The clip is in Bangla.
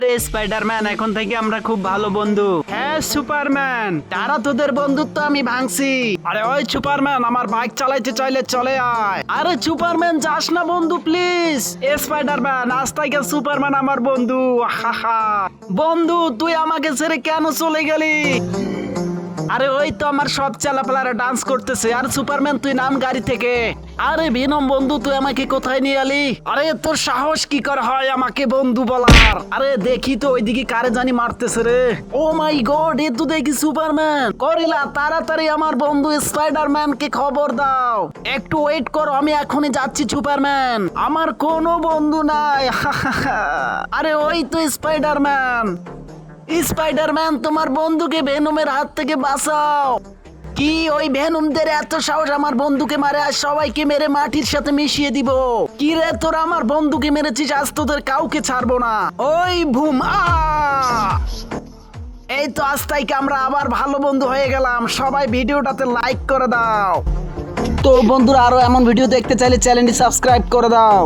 স্পাইডারম্যান এখন থেকে আমরা খুব ভালো বন্ধু। হ্যাঁ সুপারম্যান, তারা তোদের বন্ধুত্ব আমি ভাঙছি। আরে ওই সুপারম্যান, আমার বাইক চালাইতে চাইলে চলে আয়। আরে সুপারম্যান যাস না বন্ধু প্লিজ। স্পাইডারম্যান আজ থেকে সুপারম্যান আমার বন্ধু। হাহা বন্ধু, তুই আমাকে ছেড়ে কেন চলে গেলি? আরে ওই তো আমার সব চালাপালারা ডান্স করতেছে। আর সুপারম্যান তুই নাম গাড়ি থেকে। আরে ভিনম বন্ধু, তুই আমাকে কোথায় নিয়ে এলি? আরে তোর সাহস কি করে হয় আমাকে বন্ধু বলার? আরে দেখি তো ওইদিকে কারে জানি মারতেছে রে। ও মাই গড, এ তো দেখি সুপারম্যান। করিলা তাড়াতাড়ি আমার বন্ধু স্পাইডারম্যান কে খবর দাও। একটু ওয়েট করো, আমি এখনই যাচ্ছি সুপারম্যান। আমার কোনো বন্ধু নাই। আরে ওই তো স্পাইডারম্যান। স্পাইডারম্যান তোমার বন্ধুকে ভেনমের হাত থেকে বাঁচাও। কি ওই ভেনমদের এত সাহস আমার বন্ধুকে মারে আর সবাইকে মেরে মাটির সাথে মিশিয়ে দিব? কি রে তোরা আমার বন্ধুকে মেরেছিস, আজ তোদের কাউকে ছাড়বো না। ওই ভুম এই তো আজ থেকে আমরা আবার ভালো বন্ধু হয়ে গেলাম। সবাই ভিডিওটাতে লাইক করে দাও। তো বন্ধুরা, আরো এমন ভিডিও দেখতে চাইলে চ্যানেলটি সাবস্ক্রাইব করে দাও।